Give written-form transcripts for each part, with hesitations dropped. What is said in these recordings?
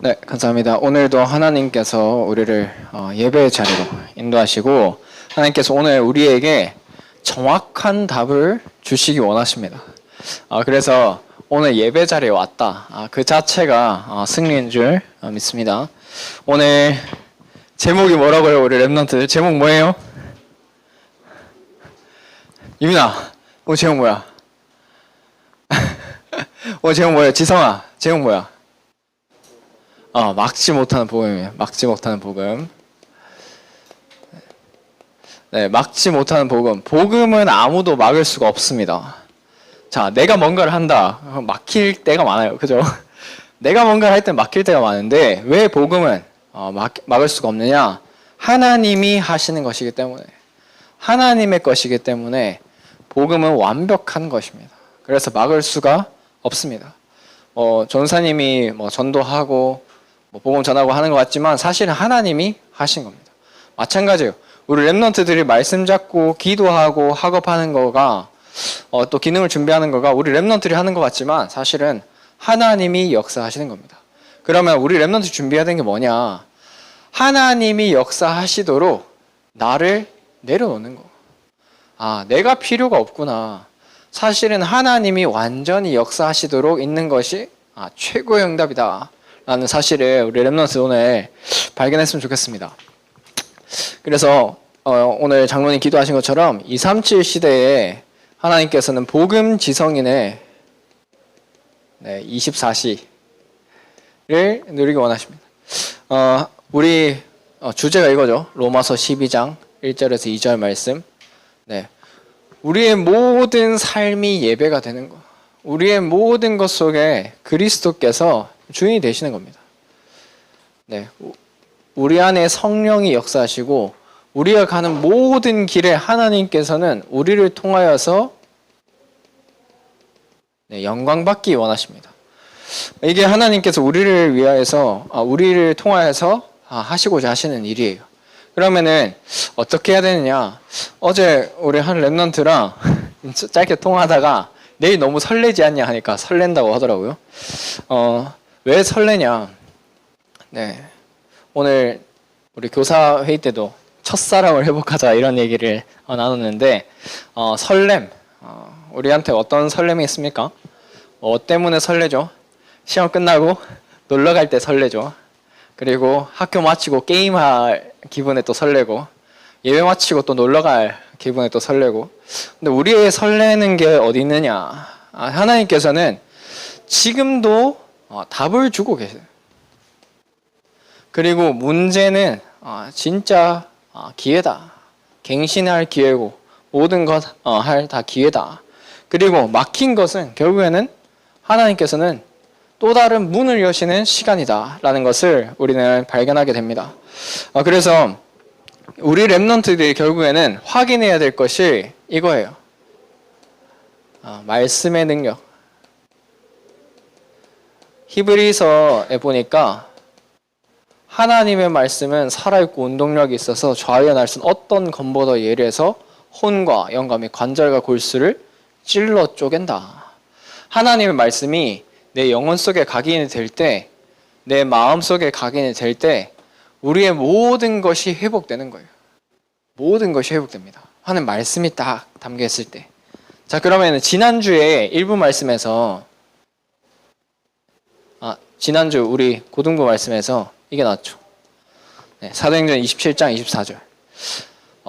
네, 감사합니다. 오늘도 하나님께서 우리를 예배의 자리로 인도하시고 하나님께서 오늘 우리에게 정확한 답을 주시기 원하십니다. 그래서 오늘 예배 자리에 왔다. 그 자체가 승리인 줄 믿습니다. 오늘 제목이 뭐라고요? 우리 랩런트 제목 뭐예요? 유민아, 오늘 제목 뭐야? 오늘 제목 뭐예요? 지성아, 제목 뭐야? 막지 못하는 복음이에요. 막지 못하는 복음. 네, 막지 못하는 복음. 복음은 아무도 막을 수가 없습니다. 자, 내가 뭔가를 한다. 막힐 때가 많아요. 그죠? 내가 뭔가를 할 때 막힐 때가 많은데, 왜 복음은 막을 수가 없느냐? 하나님이 하시는 것이기 때문에. 하나님의 것이기 때문에, 복음은 완벽한 것입니다. 그래서 막을 수가 없습니다. 전사님이 전도하고, 복음 전하고 하는 것 같지만 사실은 하나님이 하신 겁니다. 마찬가지예요. 우리 랩런트들이 말씀 잡고 기도하고 학업하는 거가 또 기능을 준비하는 거가 우리 랩런트들이 하는 것 같지만 사실은 하나님이 역사하시는 겁니다. 그러면 우리 랩런트 준비해야 되는 게 뭐냐? 하나님이 역사하시도록 나를 내려놓는 거. 내가 필요가 없구나. 사실은 하나님이 완전히 역사하시도록 있는 것이 최고의 응답이다 라는 사실을 우리 랩런트 오늘 발견했으면 좋겠습니다. 그래서 오늘 장로님 기도하신 것처럼 237 시대에 하나님께서는 복음 지성인의 24시를 누리기 원하십니다. 우리 주제가 이거죠. 로마서 12장 1절에서 2절 말씀. 우리의 모든 삶이 예배가 되는 것. 우리의 모든 것 속에 그리스도께서 주인이 되시는 겁니다. 우리 안에 성령이 역사하시고 우리가 가는 모든 길에 하나님께서는 우리를 통하여서 영광받기 원하십니다. 이게 하나님께서 우리를 위하여서 우리를 통하여서 하시고자 하시는 일이에요. 그러면은 어떻게 해야 되느냐? 어제 우리 한 랩런트랑 짧게 통화하다가 내일 너무 설레지 않냐 하니까 설렌다고 하더라고요. 왜 설레냐? 오늘 우리 교사 회의 때도 첫사랑을 회복하자 이런 얘기를 나눴는데 설렘, 우리한테 어떤 설렘이 있습니까? 뭐 때문에 설레죠? 시험 끝나고 놀러 갈 때 설레죠. 그리고 학교 마치고 게임할 기분에 또 설레고 예배 마치고 또 놀러 갈 기분에 또 설레고. 근데 우리의 설레는 게 어디 있느냐? 하나님께서는 지금도 답을 주고 계세요. 그리고 문제는 진짜 기회다. 갱신할 기회고 모든 것 할 다 기회다. 그리고 막힌 것은 결국에는 하나님께서는 또 다른 문을 여시는 시간이다 라는 것을 우리는 발견하게 됩니다. 그래서 우리 랩런트들이 결국에는 확인해야 될 것이 이거예요. 말씀의 능력. 히브리서에 보니까 하나님의 말씀은 살아있고 운동력이 있어서 좌우에 날선 어떤 검보다 예리해서 혼과 영과 및 관절과 골수를 찔러 쪼갠다. 하나님의 말씀이 내 영혼 속에 각인이 될 때, 내 마음 속에 각인이 될 때 우리의 모든 것이 회복되는 거예요. 모든 것이 회복됩니다. 하나님 말씀이 딱 담겨있을 때. 자, 그러면 지난주에 일부 말씀에서 지난주 우리 고등부 말씀에서 이게 나왔죠. 사도행전 27장 24절.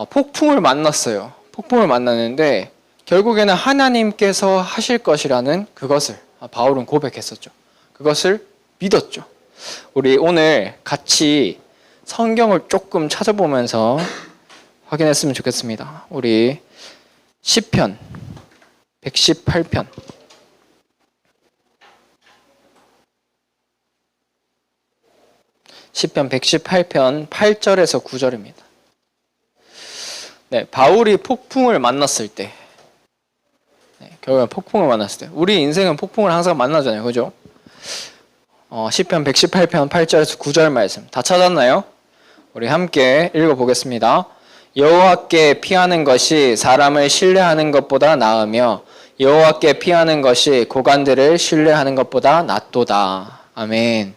폭풍을 만났어요. 폭풍을 만났는데 결국에는 하나님께서 하실 것이라는 그것을 바울은 고백했었죠. 그것을 믿었죠. 우리 오늘 같이 성경을 조금 찾아보면서 확인했으면 좋겠습니다. 우리 시편 118편. 시편 118편 8절에서 9절입니다. 바울이 폭풍을 만났을 때, 결국엔 폭풍을 만났을 때, 우리 인생은 폭풍을 항상 만나잖아요. 그죠? 시편 118편 8절에서 9절 말씀 다 찾았나요? 우리 함께 읽어보겠습니다. 여호와께 피하는 것이 사람을 신뢰하는 것보다 나으며 여호와께 피하는 것이 고관들을 신뢰하는 것보다 낫도다. 아멘.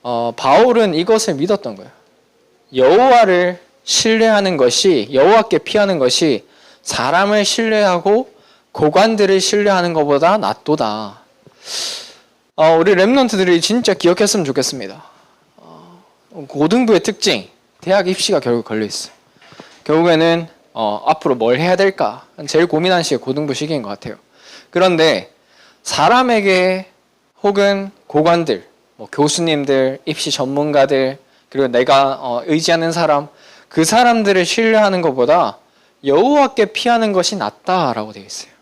바울은 이것을 믿었던 거예요. 여호와를 신뢰하는 것이, 여호와께 피하는 것이 사람을 신뢰하고 고관들을 신뢰하는 것보다 낫도다. 우리 랩런트들이 진짜 기억했으면 좋겠습니다. 고등부의 특징, 대학 입시가 결국 걸려있어요. 결국에는 앞으로 뭘 해야 될까 제일 고민하는 시기가 고등부 시기인 것 같아요. 그런데 사람에게 혹은 고관들, 교수님들, 입시 전문가들, 그리고 내가 의지하는 사람, 그 사람들을 신뢰하는 것보다 여호와께 피하는 것이 낫다라고 되어 있어요.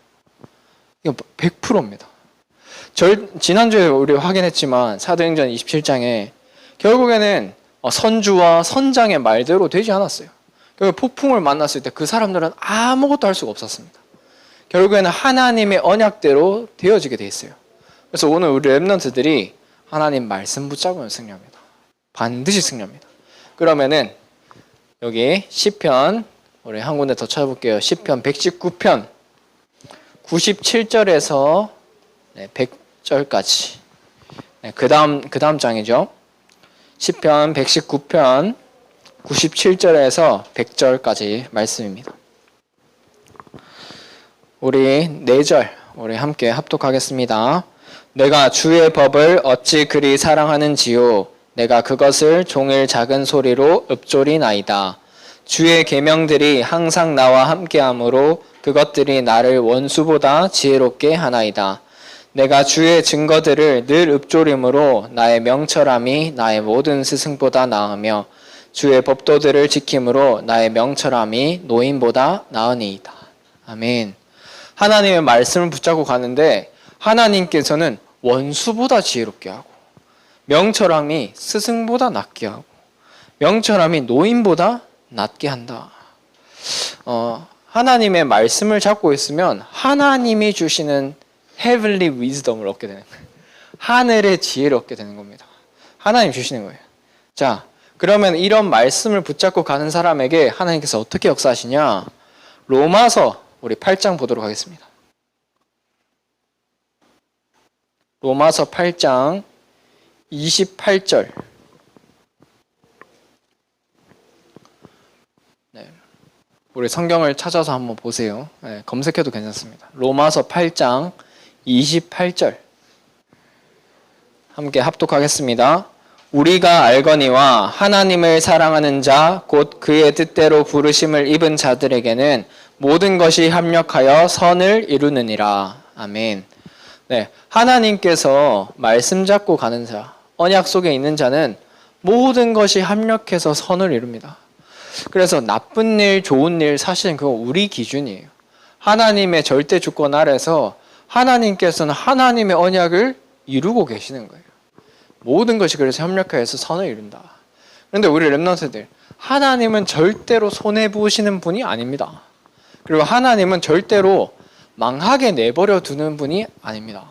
이거 100%입니다. 지난주에 우리 확인했지만 사도행전 27장에 결국에는 선주와 선장의 말대로 되지 않았어요. 결국 폭풍을 만났을 때 그 사람들은 아무것도 할 수가 없었습니다. 결국에는 하나님의 언약대로 되어지게 돼 있어요. 그래서 오늘 우리 랩런트들이 하나님 말씀 붙잡으면 승리합니다. 반드시 승리합니다. 그러면은 여기 시편 우리 한 군데 더 찾아볼게요. 시편 119편 97절에서 100절까지. 그 다음 장이죠. 시편 119편 97절에서 100절까지 말씀입니다. 우리 4절 우리 함께 합독하겠습니다. 내가 주의 법을 어찌 그리 사랑하는지요. 내가 그것을 종일 작은 소리로 읊조리나이다. 주의 계명들이 항상 나와 함께하므로 그것들이 나를 원수보다 지혜롭게 하나이다. 내가 주의 증거들을 늘 읊조림으로 나의 명철함이 나의 모든 스승보다 나으며 주의 법도들을 지킴으로 나의 명철함이 노인보다 나으니이다. 아멘. 하나님의 말씀을 붙잡고 가는데 하나님께서는 원수보다 지혜롭게 하고 명철함이 스승보다 낫게 하고 명철함이 노인보다 낫게 한다. 하나님의 말씀을 잡고 있으면 하나님이 주시는 heavenly wisdom을 얻게 되는 거예요. 하늘의 지혜를 얻게 되는 겁니다. 하나님 주시는 거예요. 자, 그러면 이런 말씀을 붙잡고 가는 사람에게 하나님께서 어떻게 역사하시냐? 로마서 우리 8장 보도록 하겠습니다. 로마서 8장 28절. 우리 성경을 찾아서 한번 보세요. 검색해도 괜찮습니다. 로마서 8장 28절. 함께 합독하겠습니다. 우리가 알거니와 하나님을 사랑하는 자, 곧 그의 뜻대로 부르심을 입은 자들에게는 모든 것이 합력하여 선을 이루느니라. 아멘. 네, 하나님께서 말씀 잡고 가는 자, 언약 속에 있는 자는 모든 것이 합력해서 선을 이룹니다. 그래서 나쁜 일, 좋은 일, 사실은 그거 우리 기준이에요. 하나님의 절대 주권 아래서 하나님께서는 하나님의 언약을 이루고 계시는 거예요. 모든 것이 그래서 협력해서 선을 이룬다. 그런데 우리 랩런트들, 하나님은 절대로 손해보시는 분이 아닙니다. 그리고 하나님은 절대로 망하게 내버려 두는 분이 아닙니다.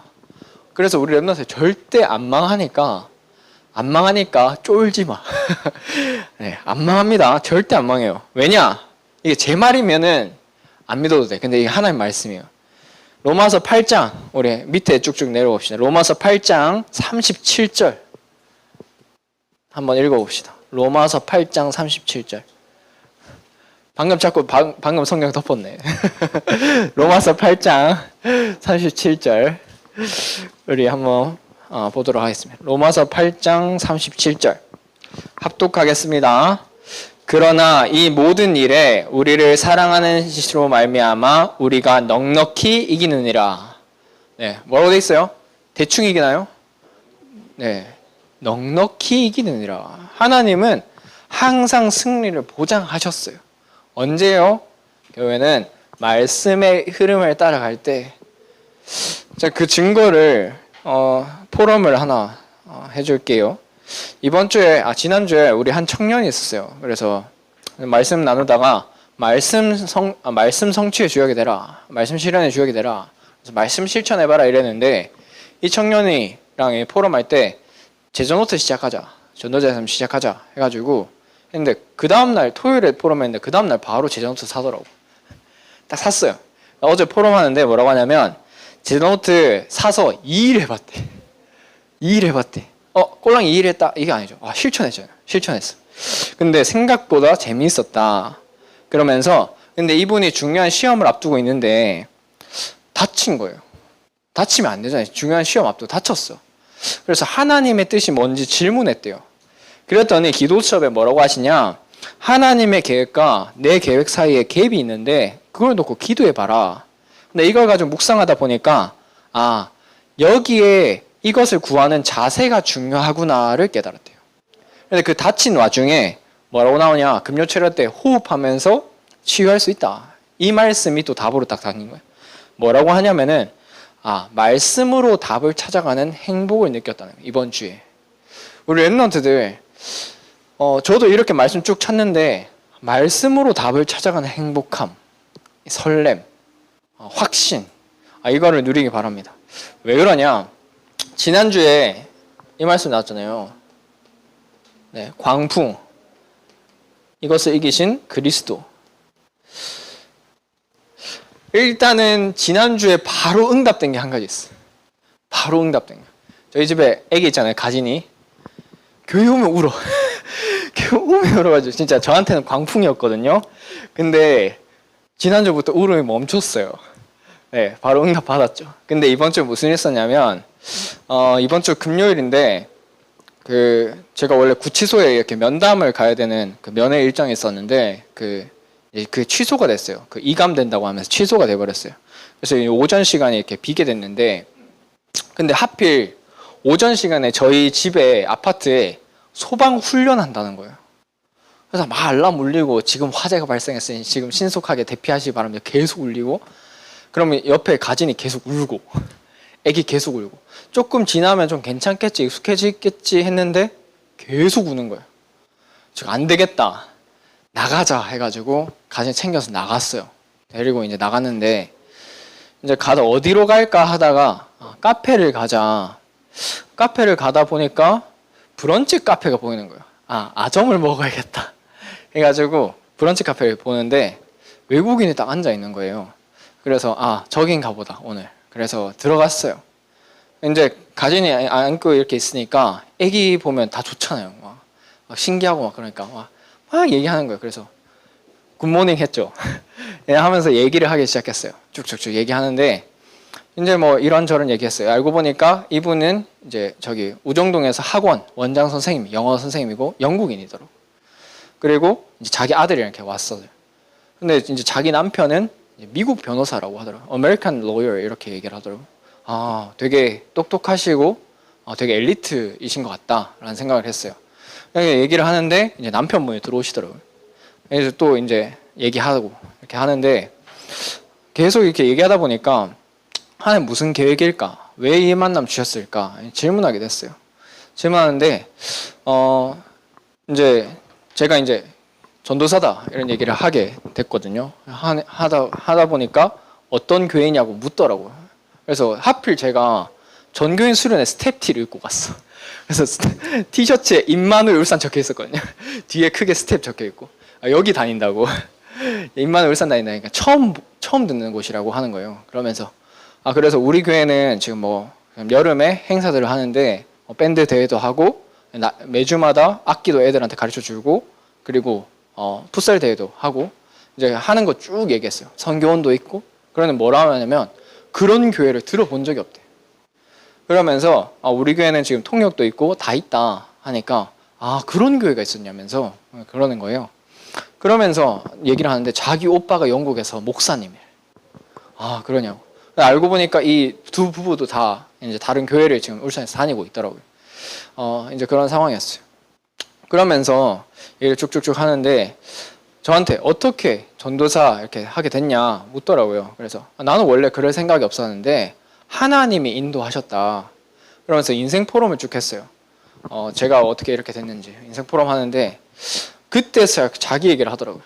그래서 우리 랩런트들 절대 안 망하니까 쫄지 마. 네, 안 망합니다. 절대 안 망해요. 왜냐? 이게 제 말이면은 안 믿어도 돼. 근데 이게 하나님 말씀이에요. 로마서 8장, 우리 밑에 쭉쭉 내려봅시다. 로마서 8장 37절. 한번 읽어봅시다. 로마서 8장 37절. 방금 성경 덮었네. 로마서 8장 37절. 우리 한번 보도록 하겠습니다. 로마서 8장 37절. 합독하겠습니다. 그러나 이 모든 일에 우리를 사랑하는 이시로 말미암아 우리가 넉넉히 이기느니라. 네, 뭐라고 돼 있어요? 대충 이기나요? 네, 넉넉히 이기느니라. 하나님은 항상 승리를 보장하셨어요. 언제요? 교회는 말씀의 흐름을 따라갈 때. 자, 그 증거를 포럼을 하나 해줄게요. 지난주에 우리 한 청년이 있었어요. 그래서 말씀 나누다가 말씀 성취의 주역이 되라, 말씀 실현의 주역이 되라, 그래서 말씀 실천해봐라 이랬는데, 이 청년이랑 포럼할 때 제전노트 시작하자, 전도자였으면 시작하자 해가지고 했는데, 그 다음날 토요일에 포럼했는데 그 다음날 바로 제전노트 사더라고. 딱 샀어요. 어제 포럼하는데 뭐라고 하냐면 제전노트 사서 2일 해봤대. 2일 해봤대. 꼴랑 이 일 했다. 이게 아니죠. 실천했잖아요. 실천했어. 근데 생각보다 재미있었다. 그러면서 근데 이분이 중요한 시험을 앞두고 있는데 다친 거예요. 다치면 안 되잖아요. 중요한 시험 앞두고 다쳤어. 그래서 하나님의 뜻이 뭔지 질문했대요. 그랬더니 기도 수업에 뭐라고 하시냐? 하나님의 계획과 내 계획 사이에 갭이 있는데 그걸 놓고 기도해봐라. 근데 이걸 가지고 묵상하다 보니까 여기에 이것을 구하는 자세가 중요하구나를 깨달았대요. 근데 그 다친 와중에 뭐라고 나오냐? 금요철야 때 호흡하면서 치유할 수 있다. 이 말씀이 또 답으로 딱 다닌 거예요. 뭐라고 하냐면은 말씀으로 답을 찾아가는 행복을 느꼈다는 거예요. 이번 주에. 우리 랩런트들 저도 이렇게 말씀 쭉 찾는데 말씀으로 답을 찾아가는 행복함, 설렘, 확신 이거를 누리기 바랍니다. 왜 그러냐? 지난주에 이 말씀 나왔잖아요. 네, 광풍 이것을 이기신 그리스도. 일단은 지난주에 바로 응답된 게 한 가지 있어요. 바로 응답된 거. 저희 집에 애기 있잖아요. 가진이. 교회 오면 울어. 교회 오면 울어가지고 진짜 저한테는 광풍이었거든요. 근데 지난주부터 울음이 멈췄어요. 네, 바로 응답 받았죠. 근데 이번 주 무슨 일 있었냐면 이번 주 금요일인데 제가 원래 구치소에 이렇게 면담을 가야 되는 그 면회 일정이 있었는데 그 취소가 됐어요. 이감된다고 하면서 취소가 돼버렸어요. 그래서 오전 시간에 이렇게 비게 됐는데 근데 하필 오전 시간에 저희 집에 아파트에 소방 훈련한다는 거예요. 그래서 막 알람 울리고 지금 화재가 발생했으니 지금 신속하게 대피하시기 바랍니다. 계속 울리고 그러면 옆에 가진이 계속 울고 애기 계속 울고 조금 지나면 좀 괜찮겠지 익숙해지겠지 했는데 계속 우는 거예요. 지금 안 되겠다. 나가자 해가지고 가진 챙겨서 나갔어요. 데리고 이제 나갔는데 이제 가다 어디로 갈까 하다가 카페를 가자. 카페를 가다 보니까 브런치 카페가 보이는 거예요. 아점을 먹어야겠다. 해가지고 브런치 카페를 보는데 외국인이 딱 앉아 있는 거예요. 그래서 저긴 가보다 오늘. 그래서 들어갔어요. 이제 가진이 안고 이렇게 있으니까 애기 보면 다 좋잖아요. 막 신기하고 막 그러니까 막 얘기하는 거예요. 그래서 굿모닝 했죠. 하면서 얘기를 하기 시작했어요. 쭉쭉쭉 얘기하는데 이제 뭐 이런저런 얘기했어요. 알고 보니까 이분은 이제 저기 우정동에서 학원 원장 선생님, 영어 선생님이고 영국인이더라고. 그리고 이제 자기 아들이 이렇게 왔어요. 근데 이제 자기 남편은 미국 변호사라고 하더라고요. American lawyer 이렇게 얘기를 하더라고요. 되게 똑똑하시고 되게 엘리트이신 것 같다라는 생각을 했어요. 얘기를 하는데 이제 남편분이 들어오시더라고요. 그래서 또 이제 얘기하고 이렇게 하는데 계속 이렇게 얘기하다 보니까 하나님 무슨 계획일까? 왜 이 만남 주셨을까? 질문하게 됐어요. 질문하는데 이제 제가 이제 전도사다 이런 얘기를 하게 됐거든요. 하다 보니까 어떤 교회냐고 묻더라고요. 그래서 하필 제가 전교인 수련회 스텝티를 입고 갔어. 그래서 티셔츠에 임마누엘 울산 적혀 있었거든요. 뒤에 크게 스텝 적혀 있고 여기 다닌다고. 임마누엘 울산 다닌다니까 처음 듣는 곳이라고 하는 거예요. 그러면서 그래서 우리 교회는 지금 뭐 여름에 행사들을 하는데 밴드 대회도 하고 매주마다 악기도 애들한테 가르쳐 주고 그리고 풋살 대회도 하고 이제 하는 거 쭉 얘기했어요. 선교원도 있고 그러면 뭐라 하냐면 그런 교회를 들어본 적이 없대. 그러면서 우리 교회는 지금 통역도 있고 다 있다 하니까 그런 교회가 있었냐면서 그러는 거예요. 그러면서 얘기를 하는데 자기 오빠가 영국에서 목사님이에요. 그러냐고. 알고 보니까 이 두 부부도 다 이제 다른 교회를 지금 울산에서 다니고 있더라고요. 이제 그런 상황이었어요. 그러면서 얘기를 쭉쭉쭉 하는데 저한테 어떻게 전도사 이렇게 하게 됐냐 묻더라고요. 그래서 나는 원래 그럴 생각이 없었는데 하나님이 인도하셨다. 그러면서 인생 포럼을 쭉 했어요. 제가 어떻게 이렇게 됐는지 인생 포럼 하는데 그때서야 자기 얘기를 하더라고요.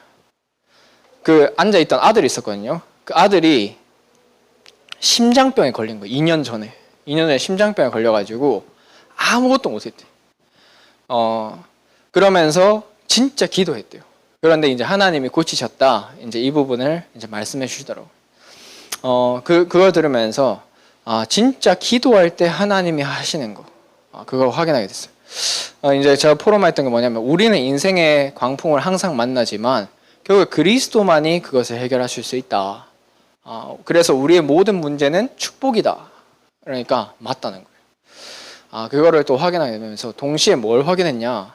그 앉아있던 아들이 있었거든요. 그 아들이 심장병에 걸린 거예요. 2년 전에 심장병에 걸려가지고 아무것도 못했대. 그러면서 진짜 기도했대요. 그런데 이제 하나님이 고치셨다. 이제 이 부분을 이제 말씀해 주시더라고요. 그걸 들으면서 진짜 기도할 때 하나님이 하시는 거. 그걸 확인하게 됐어요. 이제 제가 포럼했던 게 뭐냐면 우리는 인생의 광풍을 항상 만나지만 결국 그리스도만이 그것을 해결하실 수 있다. 그래서 우리의 모든 문제는 축복이다. 그러니까 맞다는 거예요. 그거를 또 확인하게 되면서 동시에 뭘 확인했냐?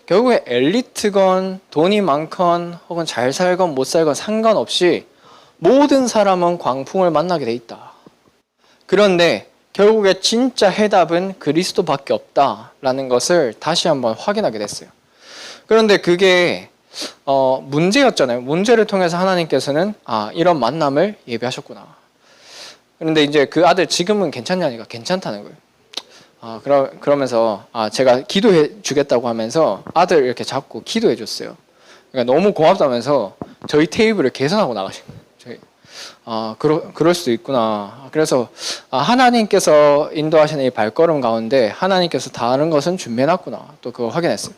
결국에 엘리트건 돈이 많건 혹은 잘 살건 못 살건 상관없이 모든 사람은 광풍을 만나게 돼 있다. 그런데 결국에 진짜 해답은 그리스도밖에 없다라는 것을 다시 한번 확인하게 됐어요. 그런데 그게 문제였잖아요. 문제를 통해서 하나님께서는 이런 만남을 예비하셨구나. 그런데 이제 그 아들 지금은 괜찮냐니까 괜찮다는 거예요. 그러면서 제가 기도해 주겠다고 하면서 아들 이렇게 잡고 기도해 줬어요. 그러니까 너무 고맙다면서 저희 테이블을 개선하고 나가신 거예요. 그럴 수도 있구나. 그래서 하나님께서 인도하시는 이 발걸음 가운데 하나님께서 다른 것은 준비해놨구나. 또 그거 확인했어요.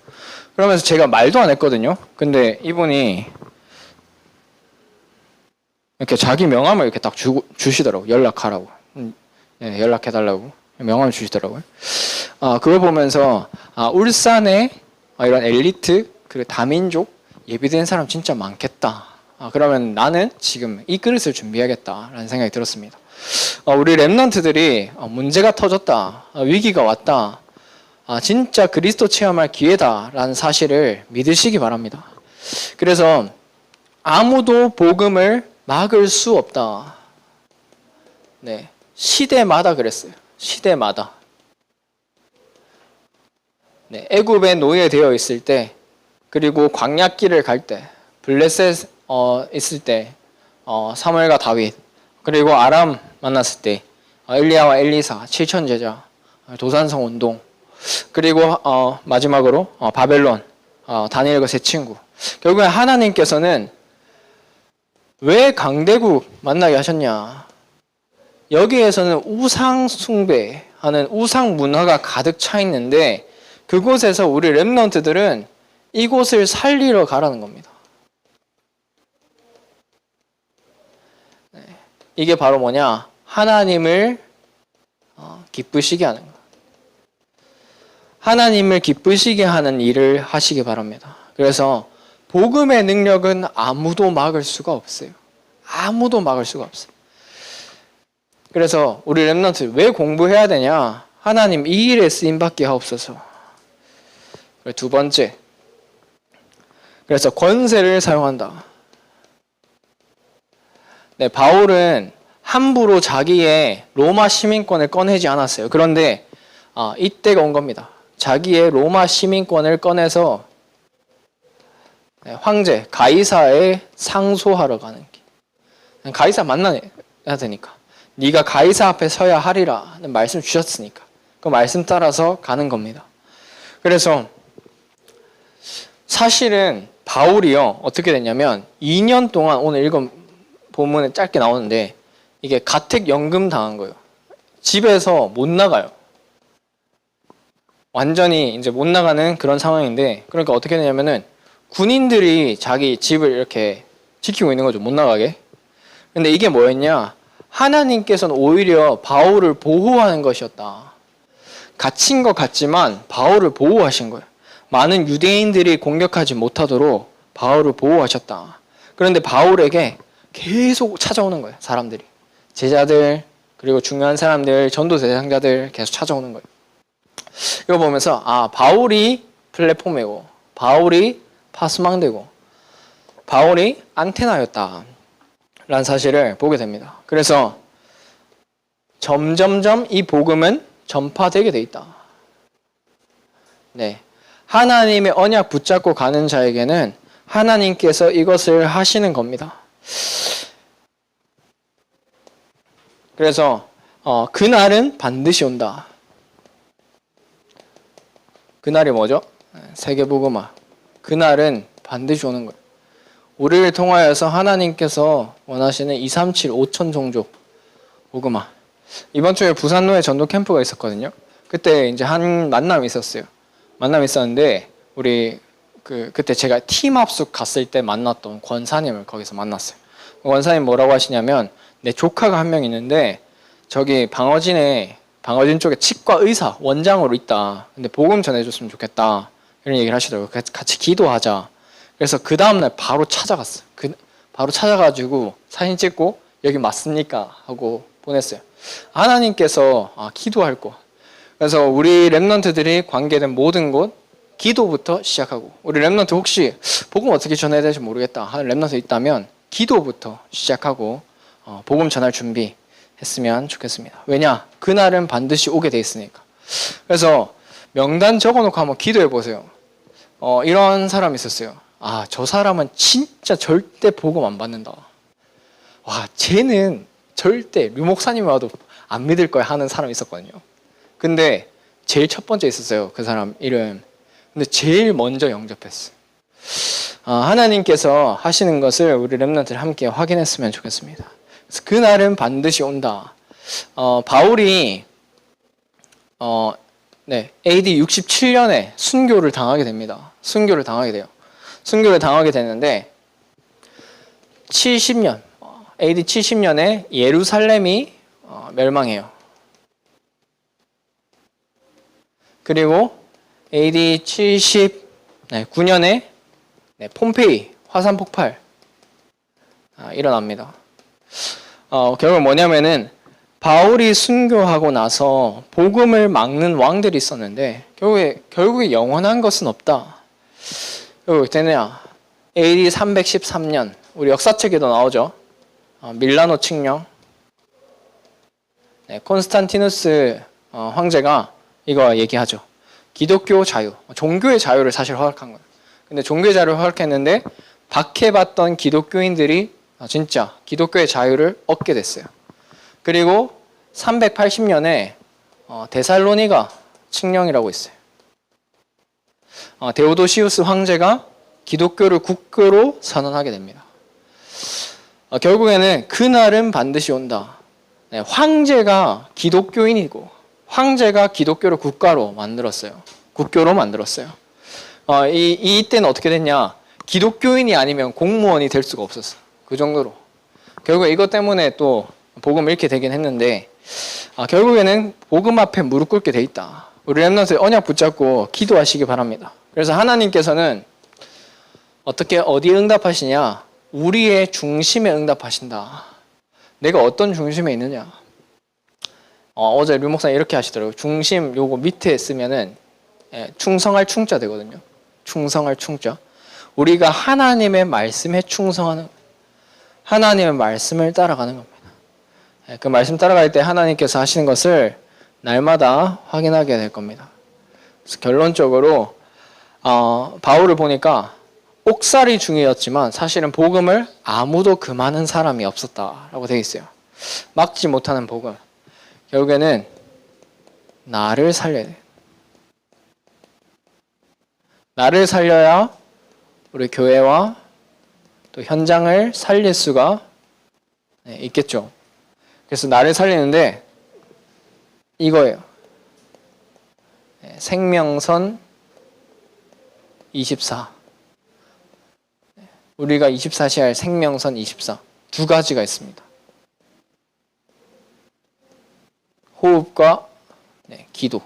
그러면서 제가 말도 안 했거든요. 근데 이분이 이렇게 자기 명함을 이렇게 딱 주시더라고. 연락하라고. 네, 연락해달라고. 명함을 주시더라고요. 그걸 보면서 울산에 이런 엘리트 그리고 다민족 예비된 사람 진짜 많겠다. 그러면 나는 지금 이 그릇을 준비해야겠다라는 생각이 들었습니다. 우리 랩런트들이 문제가 터졌다, 위기가 왔다, 진짜 그리스도 체험할 기회다라는 사실을 믿으시기 바랍니다. 그래서 아무도 복음을 막을 수 없다. 네, 시대마다 그랬어요. 시대마다. 네, 애굽에 노예되어 있을 때, 그리고 광야길을 갈 때, 블레셋 있을 때 사무엘과 다윗, 그리고 아람 만났을 때 엘리야와 엘리사, 7천 제자, 도산성 운동, 그리고 마지막으로 바벨론, 다니엘과 세 친구. 결국에 하나님께서는 왜 강대국 만나게 하셨냐? 여기에서는 우상 숭배하는 우상 문화가 가득 차 있는데 그곳에서 우리 랩런트들은 이곳을 살리러 가라는 겁니다. 이게 바로 뭐냐? 하나님을 기쁘시게 하는 것. 하나님을 기쁘시게 하는 일을 하시기 바랍니다. 그래서 복음의 능력은 아무도 막을 수가 없어요. 아무도 막을 수가 없어요. 그래서 우리 랩런트 왜 공부해야 되냐? 하나님 이 일에 쓰임받게 하옵소서. 두 번째, 그래서 권세를 사용한다. 네, 바울은 함부로 자기의 로마 시민권을 꺼내지 않았어요. 그런데 이때가 온 겁니다. 자기의 로마 시민권을 꺼내서 황제 가이사에 상소하러 가는 길. 가이사 만나야 되니까. 네가 가이사 앞에 서야 하리라는 말씀 주셨으니까 그 말씀 따라서 가는 겁니다. 그래서 사실은 바울이요 어떻게 됐냐면 2년 동안 오늘 읽은 본문에 짧게 나오는데 이게 가택연금 당한 거예요. 집에서 못 나가요. 완전히 이제 못 나가는 그런 상황인데 그러니까 어떻게 되냐면은 군인들이 자기 집을 이렇게 지키고 있는 거죠. 못 나가게. 근데 이게 뭐였냐? 하나님께서는 오히려 바울을 보호하는 것이었다. 갇힌 것 같지만 바울을 보호하신 거예요. 많은 유대인들이 공격하지 못하도록 바울을 보호하셨다. 그런데 바울에게 계속 찾아오는 거예요. 사람들이. 제자들 그리고 중요한 사람들 전도 대상자들 계속 찾아오는 거예요. 이거 보면서 바울이 플랫폼이고 바울이 파수망되고 바울이 안테나였다 라는 사실을 보게 됩니다. 그래서 점점점 이 복음은 전파되게 돼 있다. 네, 하나님의 언약 붙잡고 가는 자에게는 하나님께서 이것을 하시는 겁니다. 그래서 그날은 반드시 온다. 그날이 뭐죠? 세계복음화. 그날은 반드시 오는 거예요. 우리를 통하여서 하나님께서 원하시는 237, 5천 종족 복음화. 이번 주에 부산로에 전도 캠프가 있었거든요. 그때 이제 한 만남이 있었어요. 만남이 있었는데 우리 그때 제가 팀 합숙 갔을 때 만났던 권사님을 거기서 만났어요. 권사님 뭐라고 하시냐면 내 조카가 한 명 있는데 저기 방어진에 방어진 쪽에 치과 의사, 원장으로 있다. 근데 복음 전해줬으면 좋겠다. 이런 얘기를 하시더라고요. 같이 기도하자. 그래서 그 다음날 바로 찾아갔어요. 바로 찾아가지고 사진 찍고 여기 맞습니까? 하고 보냈어요. 하나님께서 기도할 곳. 그래서 우리 랩런트들이 관계된 모든 곳 기도부터 시작하고, 우리 랩런트 혹시 복음 어떻게 전해야 될지 모르겠다 하는 랩런트 있다면 기도부터 시작하고 복음 전할 준비 했으면 좋겠습니다. 왜냐? 그날은 반드시 오게 돼 있으니까. 그래서 명단 적어놓고 한번 기도해 보세요. 이런 사람이 있었어요. 저 사람은 진짜 절대 복음 안 받는다. 와, 쟤는 절대 류 목사님이 와도 안 믿을 거야 하는 사람이 있었거든요. 근데 제일 첫 번째 있었어요. 그 사람 이름. 근데 제일 먼저 영접했어요. 하나님께서 하시는 것을 우리 랩런트들 함께 확인했으면 좋겠습니다. 그래서 그날은 반드시 온다. 바울이 AD 67년에 순교를 당하게 됩니다. 순교를 당하게 돼요. 순교를 당하게 되는데 70년, AD 70년에 예루살렘이 멸망해요. 그리고 AD 79년에 폼페이 화산 폭발 일어납니다. 결국 뭐냐면은 바울이 순교하고 나서 복음을 막는 왕들이 있었는데 결국에 영원한 것은 없다. 결국 되냐? AD 313년 우리 역사책에도 나오죠. 밀라노 칙령. 콘스탄티누스 황제가 이거 얘기하죠. 기독교 자유, 종교의 자유를 사실 허락한 거예요. 근데 종교의 자유를 허락했는데 박해받던 기독교인들이 진짜 기독교의 자유를 얻게 됐어요. 그리고 380년에 데살로니가 칙령이라고 있어요. 데오도시우스 황제가 기독교를 국교로 선언하게 됩니다. 결국에는 그날은 반드시 온다. 황제가 기독교인이고 황제가 기독교를 국가로 만들었어요. 국교로 만들었어요. 이때는 어떻게 됐냐? 기독교인이 아니면 공무원이 될 수가 없었어. 그 정도로. 결국 이것 때문에 또 복음을 잃게 되긴 했는데 결국에는 복음 앞에 무릎 꿇게 돼 있다. 우리 랩런트 언약 붙잡고 기도하시기 바랍니다. 그래서 하나님께서는 어디에 응답하시냐? 우리의 중심에 응답하신다. 내가 어떤 중심에 있느냐? 어제 류 목사님 이렇게 하시더라고요. 중심 요거 밑에 쓰면은 충성할 충자 되거든요. 충성할 충자. 우리가 하나님의 말씀에 충성하는, 하나님의 말씀을 따라가는 겁니다. 그 말씀 따라갈 때 하나님께서 하시는 것을 날마다 확인하게 될 겁니다. 그래서 결론적으로 바울을 보니까 옥살이 중이었지만 사실은 복음을 아무도 금하는 사람이 없었다라고 되어 있어요. 막지 못하는 복음. 결국에는 나를 살려야 돼. 나를 살려야 우리 교회와 또 현장을 살릴 수가 있겠죠. 그래서 나를 살리는데 이거예요. 생명선 24. 우리가 24시 할 생명선 24. 두 가지가 있습니다. 호흡과 기도.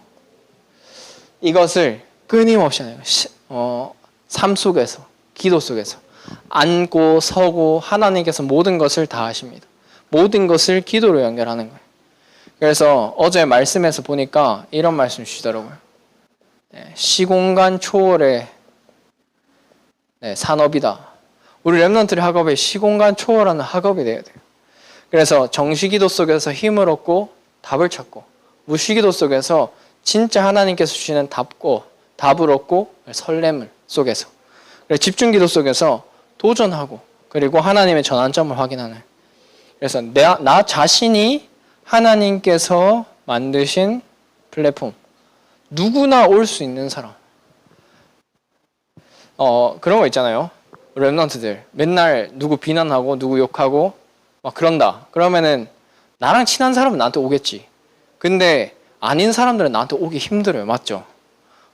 이것을 끊임없이 하는 거예요. 삶 속에서, 기도 속에서 앉고 서고 하나님께서 모든 것을 다 하십니다. 모든 것을 기도로 연결하는 거예요. 그래서 어제 말씀에서 보니까 이런 말씀 주시더라고요. 시공간 초월의 산업이다. 우리 랩런트의 학업이 시공간 초월하는 학업이 돼야 돼요. 그래서 정시기도 속에서 힘을 얻고 답을 찾고, 무시기도 속에서 진짜 하나님께서 주시는 답을 얻고 설렘을 속에서, 집중기도 속에서 도전하고, 그리고 하나님의 전환점을 확인하는. 그래서 나 자신이 하나님께서 만드신 플랫폼, 누구나 올 수 있는 사람. 그런 거 있잖아요. 랩런트들 맨날 누구 비난하고 누구 욕하고 막 그런다. 그러면은 나랑 친한 사람은 나한테 오겠지. 근데 아닌 사람들은 나한테 오기 힘들어요. 맞죠?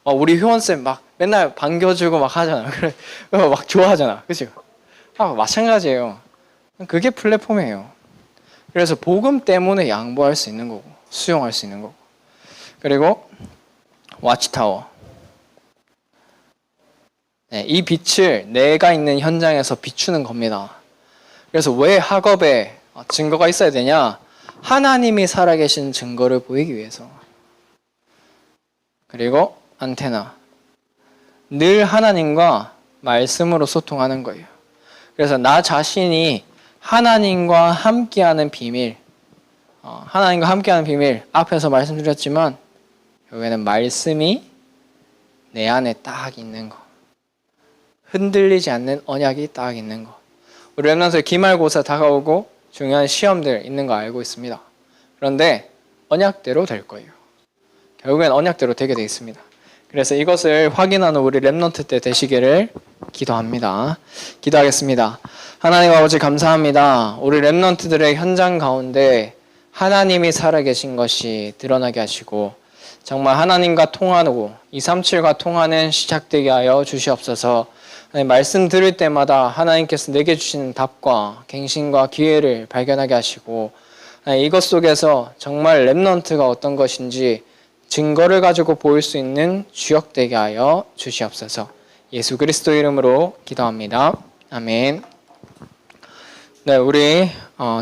우리 효원쌤 막 맨날 반겨주고 막 하잖아. 그래, 막 좋아하잖아. 그죠? 마찬가지예요. 그게 플랫폼이에요. 그래서 복음 때문에 양보할 수 있는 거고, 수용할 수 있는 거고. 그리고 와치타워. 네, 이 빛을 내가 있는 현장에서 비추는 겁니다. 그래서 왜 학업에 증거가 있어야 되냐? 하나님이 살아계신 증거를 보이기 위해서. 그리고 안테나. 늘 하나님과 말씀으로 소통하는 거예요. 그래서 나 자신이 하나님과 함께하는 비밀, 하나님과 함께하는 비밀 앞에서 말씀드렸지만 여기에는 말씀이 내 안에 딱 있는 거. 흔들리지 않는 언약이 딱 있는 거. 우리 렘넌트의 기말고사 다가오고 중요한 시험들 있는 거 알고 있습니다. 그런데 언약대로 될 거예요. 결국엔 언약대로 되게 돼 있습니다. 그래서 이것을 확인하는 우리 렘넌트 때 되시기를 기도합니다. 기도하겠습니다. 하나님 아버지 감사합니다. 우리 렘넌트들의 현장 가운데 하나님이 살아계신 것이 드러나게 하시고 정말 하나님과 통하고 237과 통하는 시작되게 하여 주시옵소서. 말씀 들을 때마다 하나님께서 내게 주시는 답과 갱신과 기회를 발견하게 하시고 이것 속에서 정말 렘넌트가 어떤 것인지 증거를 가지고 보일 수 있는 주역되게 하여 주시옵소서. 예수 그리스도 이름으로 기도합니다. 아멘. 네, 우리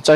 짧게